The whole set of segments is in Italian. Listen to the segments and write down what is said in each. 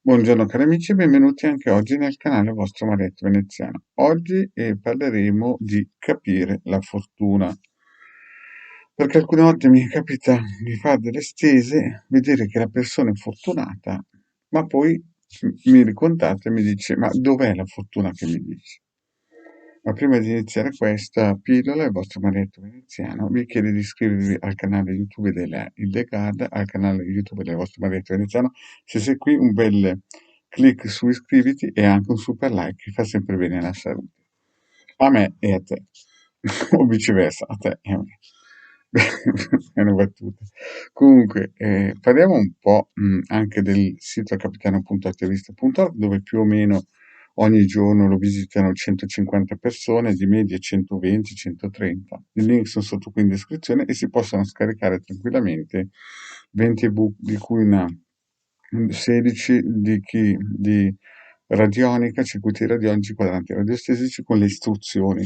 Buongiorno cari amici e benvenuti anche oggi nel canale vostro Marietto Veneziano. Oggi parleremo di capire la fortuna, perché alcune volte mi capita di fare delle stese, vedere che la persona è fortunata, ma poi mi ricontatta e mi dice: ma dov'è la fortuna che mi dici? Ma prima di iniziare questa pillola, il vostro Marietto Veneziano vi chiede di iscrivervi al canale YouTube della Hildegard, al canale YouTube del vostro Marietto Veneziano. Se sei qui, un bel clic su iscriviti e anche un super like che fa sempre bene alla salute. A me e a te, o viceversa, a te e a me. È una battuta. Comunque, parliamo un po' anche del sito capitano.attivista.org, dove più o meno ogni giorno lo visitano 150 persone, di media 120-130. I link sono sotto qui in descrizione e si possono scaricare tranquillamente 20 ebook, di cui 16 di radionica, circuiti radionici, quadranti radiostesici con le istruzioni.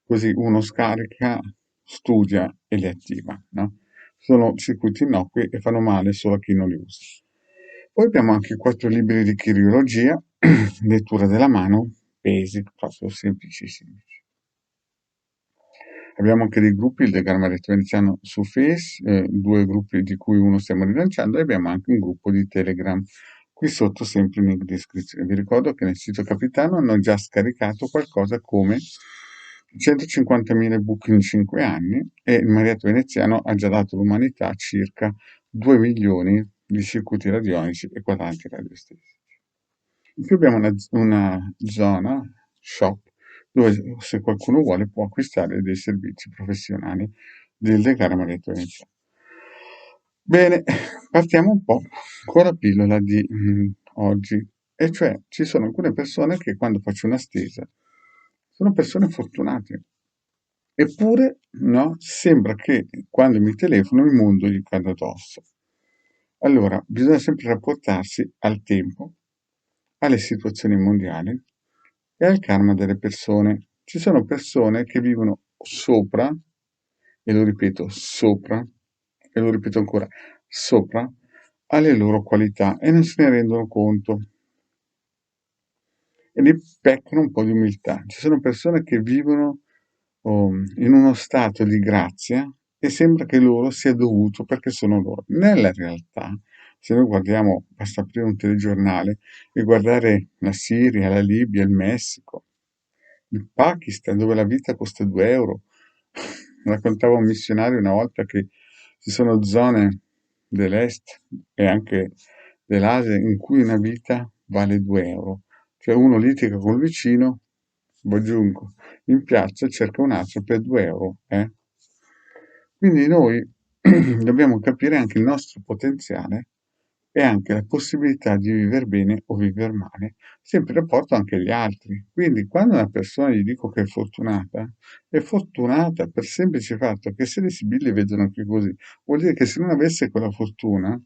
Così uno scarica, studia e li attiva, no? Sono circuiti innocui e fanno male solo a chi non li usa. Poi abbiamo anche 4 libri di chirurgia, lettura della mano, basic, proprio semplicissimi. Abbiamo anche dei gruppi, il Degar Marietto Veneziano su Face, 2 gruppi di cui uno stiamo rilanciando, e abbiamo anche un gruppo di Telegram. Qui sotto sempre il link di iscrizione. Vi ricordo che nel sito Capitano hanno già scaricato qualcosa come 150.000 ebook in 5 anni e il Marietto Veneziano ha già dato all'umanità circa 2 milioni di circuiti radionici e quadranti radiostesici. In più abbiamo una zona shop dove, se qualcuno vuole, può acquistare dei servizi professionali del legale Marietto Veneziano. Bene, partiamo un po' con la pillola di oggi, e cioè ci sono alcune persone che quando faccio una stesa sono persone fortunate, eppure no, sembra che quando mi telefono il mondo gli cade addosso. Allora, bisogna sempre rapportarsi al tempo, alle situazioni mondiali e al karma delle persone. Ci sono persone che vivono sopra, e lo ripeto, sopra, e lo ripeto ancora, sopra alle loro qualità e non se ne rendono conto. E lì peccano un po' di umiltà. Ci sono persone che vivono in uno stato di grazia e sembra che loro sia dovuto perché sono loro. Nella realtà, se noi guardiamo, basta aprire un telegiornale e guardare la Siria, la Libia, il Messico, il Pakistan, dove la vita costa 2 euro. Raccontava un missionario una volta che ci sono zone dell'est e anche dell'Asia in cui una vita vale 2 euro. Cioè uno litiga col vicino, aggiungo, in piazza e cerca un altro per 2 euro. Quindi noi dobbiamo capire anche il nostro potenziale e anche la possibilità di vivere bene o vivere male, sempre in rapporto anche agli altri. Quindi quando una persona gli dico che è fortunata per il semplice fatto che se le sibille vedono anche così, vuol dire che se non avesse quella fortuna,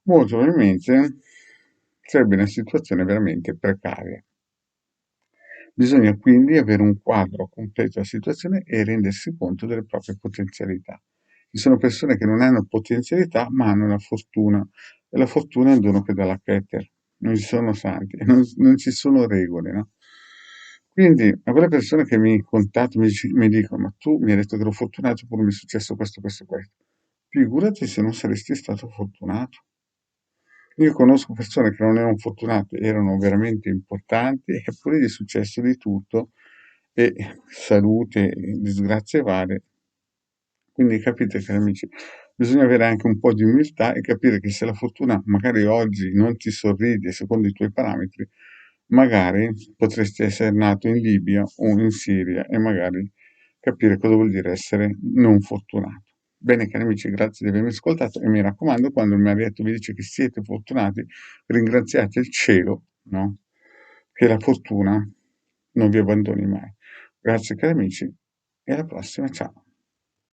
molto probabilmente sarebbe una situazione veramente precaria. Bisogna quindi avere un quadro completo della situazione e rendersi conto delle proprie potenzialità. Ci sono persone che non hanno potenzialità ma hanno la fortuna, e la fortuna è un dono che dà la Keter, non ci sono santi, non ci sono regole, no? Quindi a quelle persone che mi contattano mi dicono: ma tu mi hai detto che ero fortunato pure mi è successo questo, questo, questo. Figurati se non saresti stato fortunato. Io conosco persone che non erano fortunate, erano veramente importanti, eppure gli è successo di tutto, e salute, disgrazie varie. Quindi capite, cari amici, bisogna avere anche un po' di umiltà e capire che se la fortuna magari oggi non ti sorride secondo i tuoi parametri, magari potresti essere nato in Libia o in Siria e magari capire cosa vuol dire essere non fortunato. Bene, cari amici, grazie di avermi ascoltato e mi raccomando, quando il Marietto vi dice che siete fortunati, ringraziate il cielo, no? Che la fortuna non vi abbandoni mai. Grazie, cari amici, e alla prossima, ciao.